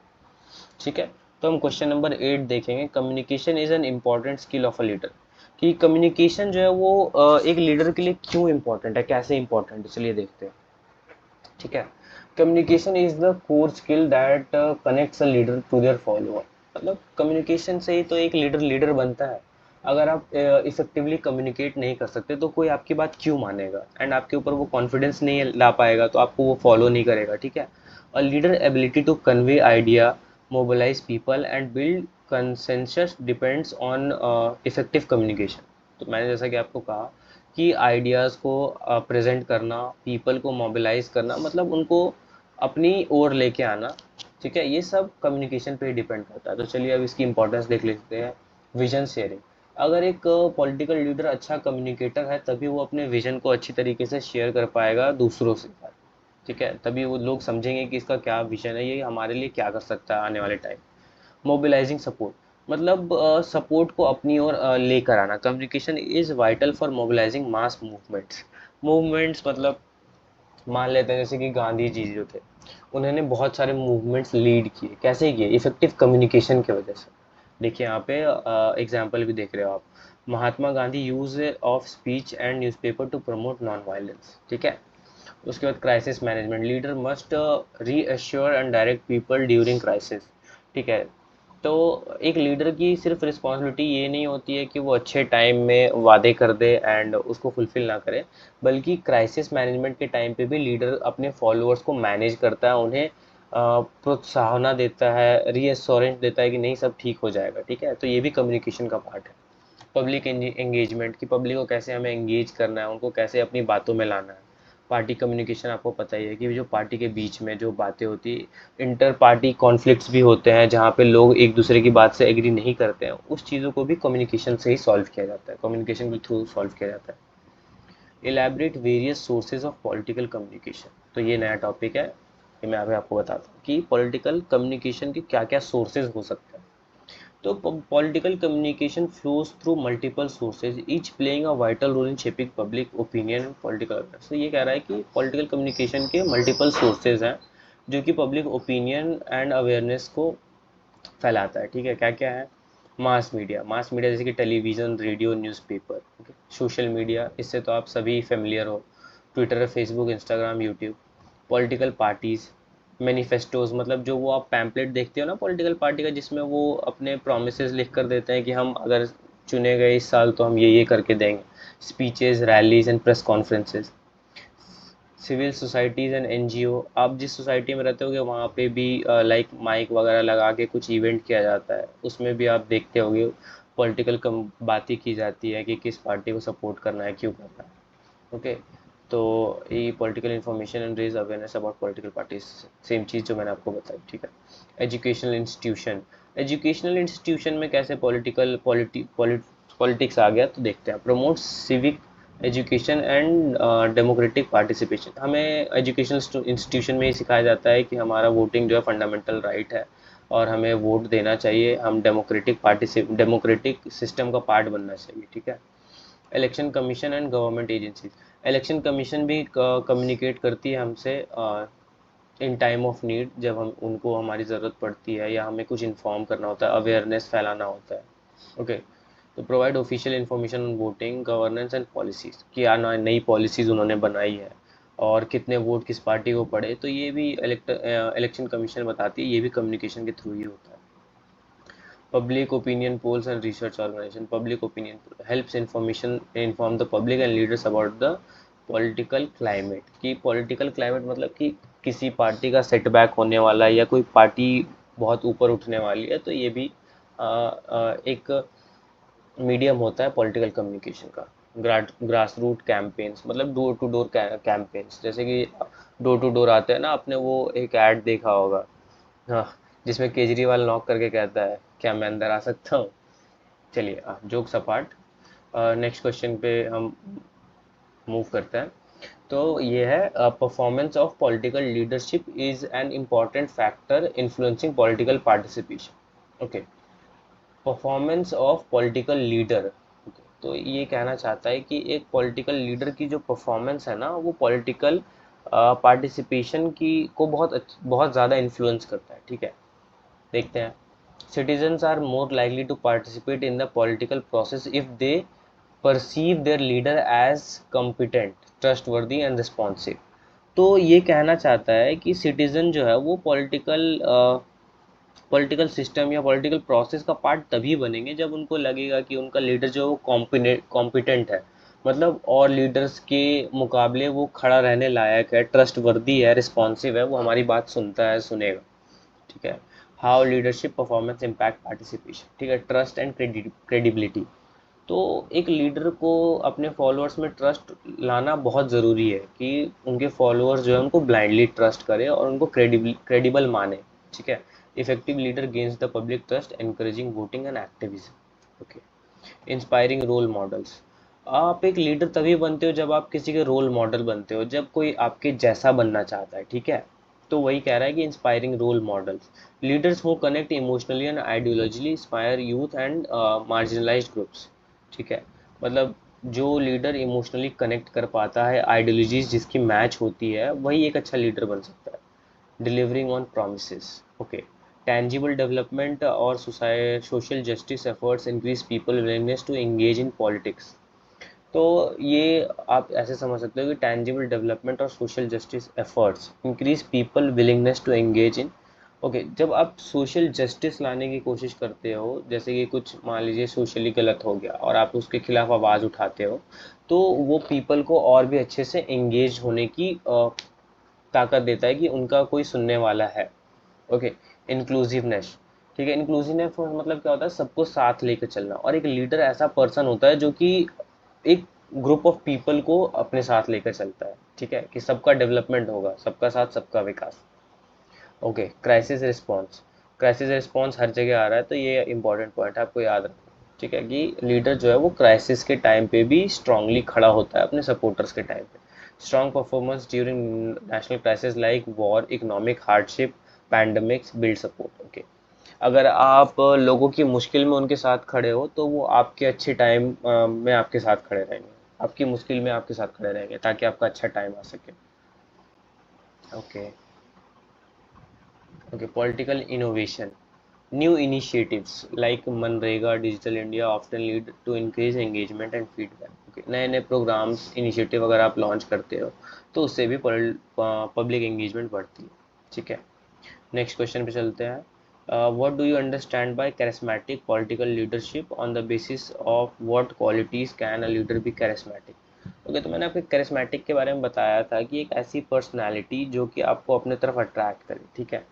ठीक है। तो हम क्वेश्चन नंबर 8 देखेंगे, communication is an important skill of a leader, कि कम्युनिकेशन जो है वो एक लीडर के लिए क्यों इम्पोर्टेंट है, कैसे इम्पोर्टेंट है, चलिए देखते हैं। ठीक है। Communication is the core skill that connects a leader to their follower, मतलब कम्युनिकेशन से ही तो एक लीडर लीडर बनता है। अगर आप इफेक्टिवली कम्युनिकेट नहीं कर सकते तो कोई आपकी बात क्यों मानेगा, एंड आपके ऊपर वो कॉन्फिडेंस नहीं ला पाएगा तो आपको वो फॉलो नहीं करेगा। ठीक है। A leader ability to convey idea, mobilise people and build consensus depends on effective communication. तो मैंने जैसा कि आपको कहा कि आइडियाज़ को प्रेजेंट करना, पीपल को मोबिलाइज करना, मतलब उनको अपनी ओर लेके आना। ठीक है। ये सब कम्युनिकेशन पे ही डिपेंड करता है। तो चलिए अब इसकी इंपॉर्टेंस देख लेते हैं। विजन शेयरिंग, अगर एक पॉलिटिकल लीडर अच्छा कम्युनिकेटर है तभी वो अपने विजन को अच्छी तरीके से शेयर कर पाएगा दूसरों से। ठीक है। तभी वो लोग समझेंगे कि इसका क्या विजन है, ये हमारे लिए क्या कर सकता है आने वाले टाइम। मोबिलाइजिंग सपोर्ट, मतलब सपोर्ट को अपनी ओर लेकर आना। Communication is vital for mobilising mass movements. Movements मतलब मान लेते हैं जैसे कि गांधी जी जो थे, उन्होंने बहुत सारे मूवमेंट्स लीड किए, कैसे किए, इफेक्टिव कम्युनिकेशन की वजह से। देखिए यहाँ पे एग्जाम्पल भी देख रहे हो आप, Mahatma Gandhi use of speech and newspaper to promote non violence. ठीक है। उसके बाद crisis management, leader must reassure and direct people during crisis. ठीक है। तो एक लीडर की सिर्फ रिस्पॉन्सिबिलिटी ये नहीं होती है कि वो अच्छे टाइम में वादे कर दे एंड उसको फुलफिल ना करे, बल्कि क्राइसिस मैनेजमेंट के टाइम पे भी लीडर अपने फॉलोअर्स को मैनेज करता है, उन्हें प्रोत्साहना देता है, रीअश्योरेंस देता है कि नहीं सब ठीक हो जाएगा। ठीक है। तो ये भी कम्युनिकेशन का पार्ट है। पब्लिक एंगेजमेंट, की पब्लिक को कैसे हमें एंगेज करना है, उनको कैसे अपनी बातों में लाना है। पार्टी कम्युनिकेशन, आपको पता ही है कि जो पार्टी के बीच में जो बातें होती है, इंटर पार्टी कॉन्फ्लिक्ट्स भी होते हैं जहाँ पे लोग एक दूसरे की बात से एग्री नहीं करते हैं, उस चीज़ों को भी कम्युनिकेशन से ही सॉल्व किया जाता है, कम्युनिकेशन के थ्रू सॉल्व किया जाता है। Elaborate various sources of political communication, तो ये नया टॉपिक है, ये मैं अभी आपको बताता हूँ कि पॉलिटिकल कम्युनिकेशन के क्या क्या सोर्सेज हो सकते हैं। तो political communication flows through multiple sources, each playing a vital role in shaping public opinion and political awareness. तो ये कह रहा है कि पॉलिटिकल कम्युनिकेशन के मल्टीपल सोर्सेज हैं जो कि पब्लिक ओपिनियन एंड अवेयरनेस को फैलाता है। ठीक है। क्या क्या है, मास मीडिया, मास मीडिया जैसे कि television, radio, newspaper. Okay. Social media, इससे तो आप सभी फेमिलियर हो, Twitter, Facebook, Instagram, YouTube. Political parties, manifestos, मतलब जो वो आप पैम्पलेट देखते हो ना पॉलिटिकल पार्टी का, जिसमें वो अपने प्रोमिसेस लिख कर देते हैं कि हम अगर चुने गए इस साल तो हम ये करके देंगे। Speeches, rallies and press conferences. Civil societies and NGO, आप जिस सोसाइटी में रहते होगे वहाँ पे भी लाइक माइक वगैरह लगा के कुछ इवेंट किया जाता है, उसमें भी आप देखते होगे पॉलिटिकल कम बातें की जाती है कि किस पार्टी को सपोर्ट करना है, क्यों करना है। ओके। तो ये political information and raise awareness about political parties, same चीज़ जो मैंने आपको बताई। ठीक है। एजुकेशनल इंस्टीट्यूशन, एजुकेशनल इंस्टीट्यूशन में कैसे पॉलिटिक्स आ गया, तो देखते हैं। Promote civic education and democratic participation, हमें एजुकेशनल इंस्टीट्यूशन में ही सिखाया जाता है कि हमारा वोटिंग जो है फंडामेंटल राइट है और हमें वोट देना चाहिए, हम डेमोक्रेटिक सिस्टम का पार्ट बनना चाहिए। ठीक है। Election commission and government agencies, election commission भी कम्युनिकेट करती है हमसे इन टाइम ऑफ नीड, जब हम उनको हमारी ज़रूरत पड़ती है या हमें कुछ इन्फॉर्म करना होता है, अवेयरनेस फैलाना होता है। ओके। तो provide official information on voting, governance and policies, क्या नई पॉलिसीज़ उन्होंने बनाई है और कितने वोट किस पार्टी को पड़े, तो ये भी इलेक्शन कमीशन बताती है, ये भी कम्युनिकेशन के थ्रू ही होता है। Public opinion polls and research organization, public opinion helps information inform the public and leaders about the political climate, कि political climate मतलब कि किसी पार्टी का सेटबैक होने वाला है या कोई पार्टी बहुत ऊपर उठने वाली है, तो ये भी एक मीडियम होता है पॉलिटिकल कम्युनिकेशन का। ग्रास रूट कैंपेन्स, मतलब डोर टू डोर कैंपेन्स, जैसे कि डोर टू डोर आते हैं ना, आपने वो एक ऐड देखा होगा, हाँ, जिसमें केजरीवाल नॉक करके कहता है क्या मैं अंदर आ सकता हूँ। चलिए जोक्स अपार्ट, नेक्स्ट क्वेश्चन पे हम मूव करते हैं। तो ये है performance of political leadership is an important factor influencing political participation. Okay, performance of political leader. तो ये कहना चाहता है कि एक पॉलिटिकल लीडर की जो परफॉर्मेंस है ना, वो पॉलिटिकल पार्टिसिपेशन की को बहुत ज़्यादा इन्फ्लुएंस करता है। ठीक है, देखते हैं। Citizens are more likely to participate in the political process if they perceive their leader as competent, trustworthy and responsive। तो ये कहना चाहता है कि सिटीजन जो है वो पॉलिटिकल सिस्टम या पॉलिटिकल प्रोसेस का पार्ट तभी बनेंगे जब उनको लगेगा कि उनका लीडर जो है वो कॉम्पिटेंट है, मतलब और लीडर्स के मुकाबले वो खड़ा रहने लायक है, ट्रस्ट वर्दी है, रिस्पॉन्सिव है, वो हमारी बात सुनता है, सुनेगा। ठीक है। How leadership performance impact participation. ठीक है, ट्रस्ट एंड क्रेडिबिलिटी। तो एक लीडर को अपने फॉलोअर्स में ट्रस्ट लाना बहुत ज़रूरी है कि उनके फॉलोअर्स जो है उनको ब्लाइंडली ट्रस्ट करें और उनको क्रेडिबल माने। ठीक है। Effective leader gains the public trust encouraging voting and activism. Okay, inspiring role models. आप एक लीडर तभी बनते हो जब आप किसी के रोल मॉडल बनते हो, जब कोई आपके जैसा बनना चाहता है। ठीक है, तो वही कह रहा है कि inspiring role models, leaders who connect emotionally and ideologically inspire youth and marginalised groups. ठीक है, मतलब जो लीडर इमोशनली कनेक्ट कर पाता है, आइडियोलॉजीज जिसकी मैच होती है, वही एक अच्छा लीडर बन सकता है। delivering on promises। Okay, tangible development और social justice efforts increase people willingness to engage in politics। तो ये आप ऐसे समझ सकते हो कि tangible development और social justice efforts increase people willingness to engage in। Okay, जब आप सोशल जस्टिस लाने की कोशिश करते हो, जैसे कि कुछ मान लीजिए सोशली गलत हो गया और आप उसके खिलाफ आवाज़ उठाते हो, तो वो पीपल को और भी अच्छे से एंगेज होने की ताकत देता है कि उनका कोई सुनने वाला है। Okay, inclusiveness. ठीक है, इंक्लूसिवनेस मतलब क्या होता है, सबको साथ लेकर चलना। और एक लीडर ऐसा पर्सन होता है जो कि एक ग्रुप ऑफ पीपल को अपने साथ लेकर चलता है। ठीक है, कि सबका डेवलपमेंट होगा, सबका साथ सबका विकास। Okay, crisis response. Crisis response हर जगह आ रहा है, तो ये इंपॉर्टेंट पॉइंट है, आपको याद रखना। ठीक है, कि लीडर जो है वो क्राइसिस के टाइम पे भी स्ट्रांगली खड़ा होता है अपने सपोर्टर्स के टाइम पे। Strong performance during national crisis like war, economic hardship, pandemics build support. Okay, अगर आप लोगों की मुश्किल में उनके साथ खड़े हो, तो वो आपके अच्छे टाइम में आपके साथ खड़े रहेंगे, आपकी मुश्किल में आपके साथ खड़े रहेंगे, ताकि आपका अच्छा टाइम आ सके। Okay. Okay, political innovation. New initiatives like Manrega, Digital India often lead to increased engagement and feedback. Okay, नए नए प्रोग्राम्स, इनिशिएटिव अगर आप लॉन्च करते हो, तो उससे भी पब्लिक एंगेजमेंट बढ़ती है। ठीक है, नेक्स्ट क्वेश्चन पे चलते हैं। What do you understand by charismatic political leadership, on the basis of what qualities can a leader be charismatic. Okay, तो मैंने आपको कैरिस्मेटिक के बारे में बताया था कि एक ऐसी पर्सनैलिटी जो कि आपको अपने तरफ अट्रैक्ट करे। ठीक है,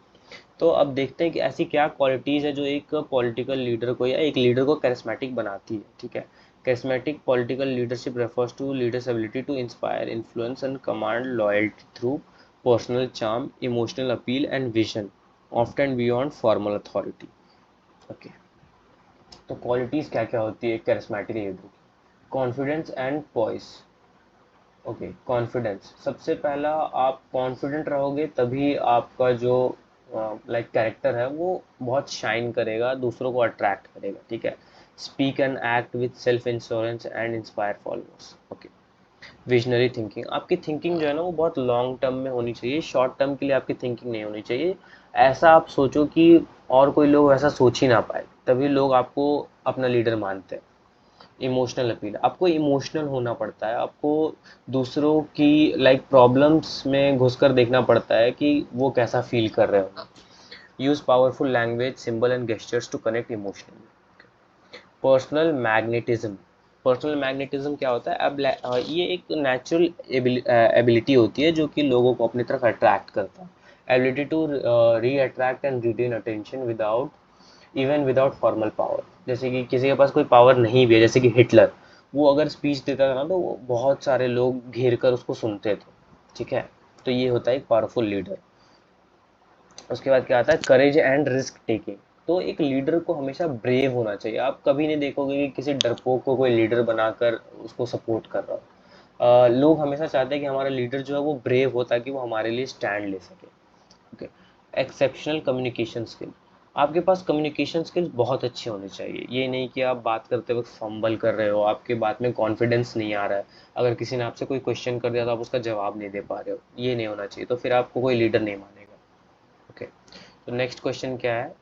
तो अब देखते हैं कि ऐसी क्या क्वालिटीज़ है जो एक पॉलिटिकल लीडर को या एक लीडर को कैरिस्मेटिक बनाती है। ठीक है, charismatic political leadership refers to leaders ability to inspire, influence and command loyalty through personal charm, emotional appeal and vision, often beyond formal authority. Okay, तो क्वालिटीज़ क्या क्या होती है कैरिस्मेटिक लीडर की? Confidence and poise. Okay, confidence सबसे पहला, आप कॉन्फिडेंट रहोगे तभी आपका जो कैरेक्टर है वो बहुत शाइन करेगा, दूसरों को अट्रैक्ट करेगा। ठीक है, speak and act with self insurance and inspire followers. Okay, visionary thinking. आपकी थिंकिंग जो है ना वो बहुत लॉन्ग टर्म में होनी चाहिए, शॉर्ट टर्म के लिए आपकी थिंकिंग नहीं होनी चाहिए। ऐसा आप सोचो कि और कोई लोग ऐसा सोच ही ना पाए, तभी लोग आपको अपना लीडर मानते हैं। इमोशनल अपील, आपको इमोशनल होना पड़ता है, आपको दूसरों की प्रॉब्लम्स में घुसकर देखना पड़ता है कि वो कैसा फील कर रहे हो। Use powerful language, symbol and gestures to connect emotionally. Personal magnetism. Personal magnetism क्या होता है? अब ये एक नेचुरल एबिलिटी होती है जो कि लोगों को अपनी तरफ अट्रैक्ट करता है। Ability to reattract and retain attention without formal power. जैसे कि किसी के पास कोई पावर नहीं भी है, जैसे कि हिटलर, वो अगर स्पीच देता था ना, तो वो बहुत सारे लोग घेर कर उसको सुनते थे। ठीक है, तो ये होता है एक पावरफुल लीडर। उसके बाद क्या आता है? Courage and risk taking. तो एक लीडर को हमेशा ब्रेव होना चाहिए। आप कभी नहीं देखोगे कि किसी डरपोक को कोई लीडर बनाकर उसको सपोर्ट कर रहा हो। लोग हमेशा चाहते हैं कि हमारा लीडर जो है वो ब्रेव हो ताकि वो हमारे लिए स्टैंड ले सके। ओके। एक्सेप्शनल कम्युनिकेशन स्किल, आपके पास कम्युनिकेशन स्किल्स बहुत अच्छे होने चाहिए। ये नहीं कि आप बात करते वक्त फंबल कर रहे हो, आपके बात में कॉन्फिडेंस नहीं आ रहा है, अगर किसी ने आपसे कोई क्वेश्चन कर दिया तो आप उसका जवाब नहीं दे पा रहे हो, ये नहीं होना चाहिए, तो फिर आपको कोई लीडर नहीं मानेगा। ओके। तो नेक्स्ट क्वेश्चन क्या है,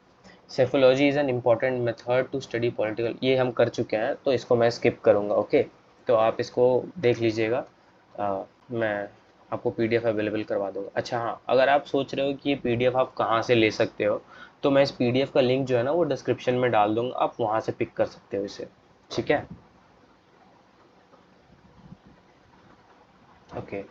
psephology is an important method to study political, ये हम कर चुके हैं तो इसको मैं स्किप करूँगा। ओके। तो आप इसको देख लीजिएगा, मैं आपको पीडीएफ अवेलेबल करवा दूँगा। अच्छा हाँ, अगर आप सोच रहे हो कि ये पीडीएफ आप कहाँ से ले सकते हो, तो मैं इस पीडीएफ का लिंक जो है ना वो डिस्क्रिप्शन में डाल दूँगा, आप वहाँ से पिक कर सकते हो इसे। ठीक है। Okay.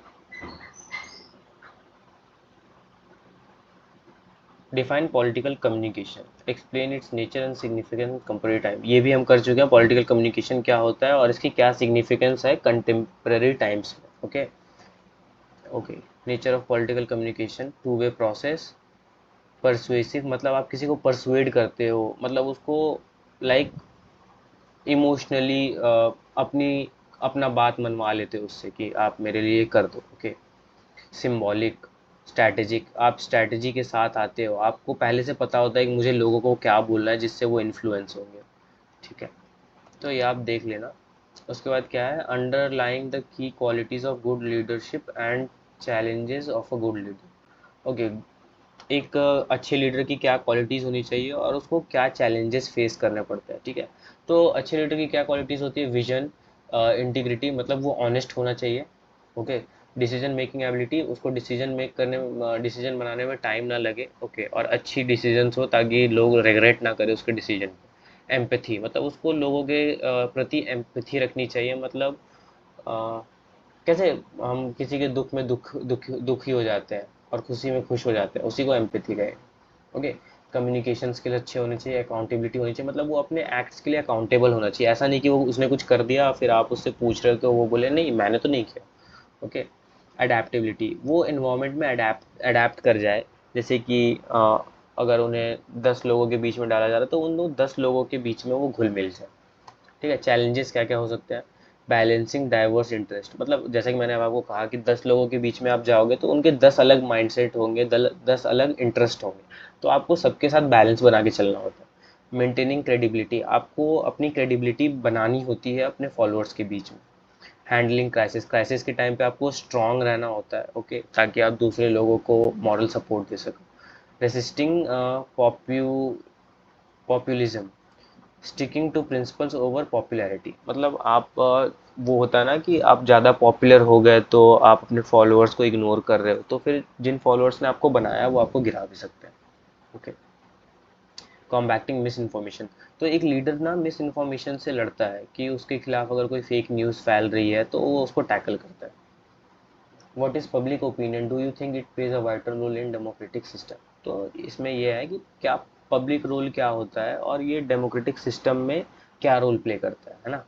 Define political communication, explain it's nature and significance comparative time, ये भी हम कर चुके हैं, पॉलिटिकल कम्युनिकेशन क्या होता है और इसकी क्या सिग्निफिकेंस है कंटेम्प्रेरी टाइम्स में। Okay. Okay. Nature of political communication, two way process, persuasive मतलब आप किसी को परसुएड करते हो, मतलब उसको लाइक इमोशनली अपनी अपना बात मनवा लेते हो उससे कि आप मेरे लिए कर दो। ओके। सिंबॉलिक, स्ट्रैटेजिक, आप स्ट्रैटेजी के साथ आते हो, आपको पहले से पता होता है कि मुझे लोगों को क्या बोलना है जिससे वो इन्फ्लुएंस होंगे। ठीक है। तो ये आप देख लेना। उसके बाद क्या है, underlying the key qualities of good leadership and challenges of a good leader. Okay. एक अच्छे लीडर की क्या क्वालिटीज़ होनी चाहिए और उसको क्या चैलेंजेस फेस करने पड़ते हैं। ठीक है। तो अच्छे लीडर की क्या क्वालिटीज़ होती है, विजन, इंटीग्रिटी, मतलब वो ऑनेस्ट होना चाहिए। ओके। डिसीजन मेकिंग एबिलिटी, उसको डिसीजन मेक करने, डिसीजन बनाने में टाइम ना लगे। ओके। और अच्छी डिसीजंस हो ताकि लोग रिग्रेट ना करें उसके डिसीजन पे। एम्पैथी, मतलब उसको लोगों के प्रति एम्पैथी रखनी चाहिए, मतलब कैसे हम किसी के दुख में दुखी हो जाते हैं और खुशी में खुश हो जाते हैं, उसी को एम्पैथी कहें। ओके। कम्युनिकेशन स्किल अच्छे होने चाहिए, अकाउंटेबिलिटी होनी चाहिए, मतलब वो अपने एक्ट्स के लिए अकाउंटेबल होना चाहिए, ऐसा नहीं कि वो उसने कुछ कर दिया फिर आप उससे पूछ रहे हो तो वो बोले नहीं मैंने तो नहीं किया। ओके। अडेप्टेबिलिटी, वो इन्वायरमेंट में अडेप्ट कर जाए, जैसे कि अगर उन्हें 10 लोगों के बीच में डाला जा रहा है तो उन 10 लोगों के बीच में वो घुल मिल जाए। ठीक है। चैलेंजेस क्या क्या हो सकते हैं, बैलेंसिंग डाइवर्स इंटरेस्ट, मतलब जैसा कि मैंने अब आपको कहा कि 10 लोगों के बीच में आप जाओगे तो उनके 10 अलग माइंडसेट होंगे, 10 अलग इंटरेस्ट होंगे, तो आपको सबके साथ बैलेंस बना के चलना होता है। मेंटेनिंग क्रेडिबिलिटी, आपको अपनी क्रेडिबिलिटी बनानी होती है अपने फॉलोअर्स के बीच में। हैंडलिंग क्राइसिस, क्राइसिस के टाइम पे आपको स्ट्रांग रहना होता है। ओके। ताकि आप दूसरे लोगों को मॉरल सपोर्ट दे सको। Resisting populism, sticking to principles over popularity, मतलब आप वो होता है ना कि आप ज़्यादा पॉपुलर हो गए तो आप अपने फॉलोअर्स को इग्नोर कर रहे हो, तो फिर जिन फॉलोअर्स ने आपको बनाया वो आपको गिरा भी सकते हैं। ओके। कॉम्बैक्टिंग मिस इन्फॉर्मेशन, तो एक लीडर ना मिस इन्फॉर्मेशन से लड़ता है कि उसके खिलाफ अगर कोई फेक न्यूज़ फैल रही है तो वो उसको टैकल करता है। What is public opinion, do you think it plays a vital role in democratic system, तो इसमें यह है कि क्या पब्लिक रोल क्या होता है और ये डेमोक्रेटिक सिस्टम में क्या रोल प्ले करता है ना।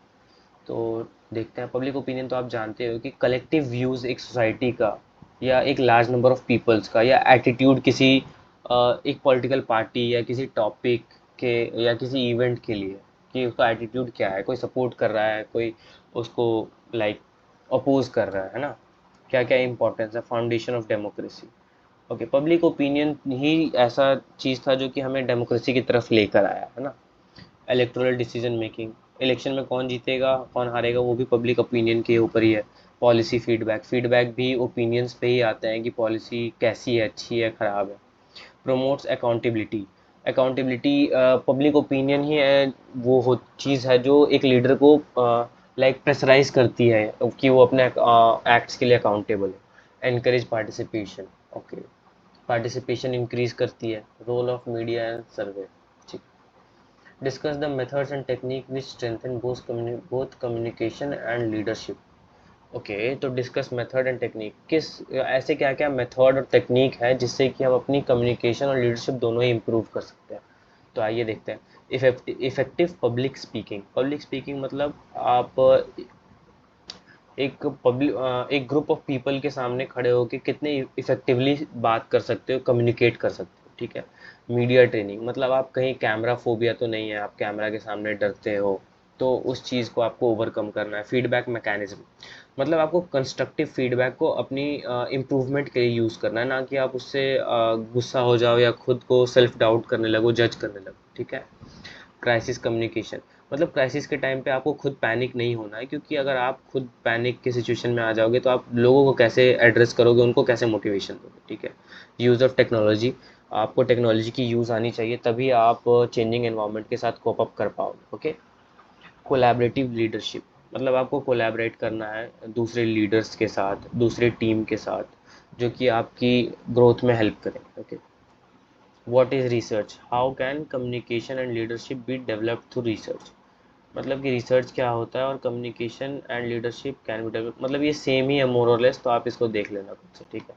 तो देखते हैं, पब्लिक ओपिनियन तो आप जानते हो कि कलेक्टिव व्यूज़ एक सोसाइटी का या एक लार्ज नंबर ऑफ पीपल्स का, या एटीट्यूड किसी एक पॉलिटिकल पार्टी या किसी टॉपिक के या किसी इवेंट के लिए, कि उसका एटीट्यूड क्या है, कोई सपोर्ट कर रहा है, कोई उसको लाइक अपोज कर रहा है ना, क्या क्या इंपॉर्टेंस है, foundation of democracy. Okay. Public opinion ही ऐसा चीज़ था जो कि हमें डेमोक्रेसी की तरफ लेकर आया है ना। इलेक्टोरल डिसीजन मेकिंग, इलेक्शन में कौन जीतेगा कौन हारेगा वो भी पब्लिक ओपिनियन के ऊपर ही है। पॉलिसी फीडबैक, फीडबैक भी ओपिनियंस पे ही आते हैं कि पॉलिसी कैसी है, अच्छी है, ख़राब है। Promotes accountability, accountability public opinion ही है, वो हो चीज़ है जो एक लीडर को लाइक प्रेशराइज करती है कि वो अपने एक्ट्स के लिए अकाउंटेबल है। Encourage participation, okay, participation increase करती है। Role of media and survey, ठीक। Discuss the methods and technique which strengthen both communication and leadership. Okay. तो डिस्कस मेथड एंड टेक्निक, किस ऐसे क्या क्या मेथड और टेक्निक है जिससे कि हम अपनी कम्युनिकेशन और लीडरशिप दोनों ही इम्प्रूव कर सकते हैं। तो आइए देखते हैं। Effective public speaking, public speaking मतलब आप एक ग्रुप ऑफ पीपल के सामने खड़े होकर कितने इफेक्टिवली बात कर सकते हो, कम्युनिकेट कर सकते हो। ठीक है। मीडिया ट्रेनिंग, मतलब आप कहीं कैमरा फोबिया तो नहीं है, आप कैमरा के सामने डरते हो, तो उस चीज़ को आपको ओवरकम करना है। फीडबैक मैकेनिज्म, मतलब आपको कंस्ट्रक्टिव फीडबैक को अपनी इम्प्रूवमेंट के लिए यूज़ करना है, ना कि आप उससे गुस्सा हो जाओ या खुद को सेल्फ डाउट करने लगो, जज करने लगो, ठीक है। क्राइसिस कम्युनिकेशन, मतलब क्राइसिस के टाइम पे आपको खुद पैनिक नहीं होना है, क्योंकि अगर आप खुद पैनिक की सिचुएशन में आ जाओगे तो आप लोगों को कैसे एड्रेस करोगे, उनको कैसे मोटिवेशन दोगे, ठीक है। यूज़ ऑफ टेक्नोलॉजी, आपको टेक्नोलॉजी की यूज़ आनी चाहिए, तभी आप चेंजिंग एनवायरनमेंट के साथ कोप अप कर पाओगे, ओके। कोलैबोरेटिव लीडरशिप, मतलब आपको कोलैबोरेट करना है दूसरे लीडर्स के साथ, दूसरे टीम के साथ, जो कि आपकी ग्रोथ में हेल्प करें, okay. What is research, how can communication and leadership be developed through research, मतलब कि रिसर्च क्या होता है और communication and leadership can be develop, मतलब ये सेम ही है मोर और लेस, तो आप इसको देख लेना खुद से, ठीक है।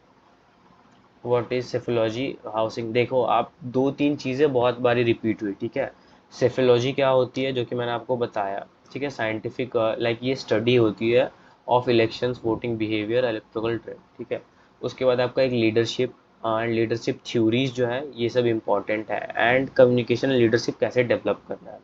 व्हाट इज सेफोलॉजी हाउसिंग, देखो आप दो तीन चीज़ें बहुत बारी रिपीट हुई, ठीक है। सेफोलॉजी क्या होती है, जो कि मैंने आपको बताया, ठीक है। साइंटिफिक लाइक ये स्टडी होती है of elections, voting behaviour, electrical trend, ठीक है। उसके बाद आपका एक लीडरशिप एंड लीडरशिप थ्योरीज जो है, ये सब इंपॉर्टेंट है, एंड कम्युनिकेशन लीडरशिप कैसे डेवलप करना है।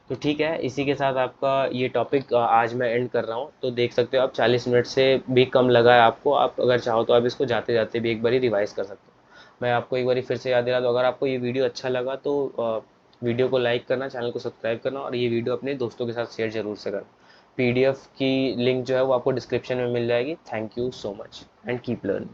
तो ठीक है, इसी के साथ आपका ये टॉपिक आज मैं एंड कर रहा हूँ। तो देख सकते हो आप 40 मिनट से भी कम लगा है आपको, आप अगर चाहो तो आप इसको जाते जाते भी एक बारी रिवाइज कर सकते हो। मैं आपको एक बारी फिर से याद दिला दूँ, अगर आपको ये वीडियो अच्छा लगा तो वीडियो को लाइक करना, चैनल को सब्सक्राइब करना, और ये वीडियो अपने दोस्तों के साथ शेयर जरूर से करना। पीडीएफ की लिंक जो है वो आपको डिस्क्रिप्शन में मिल जाएगी। Thank you so much and keep learning.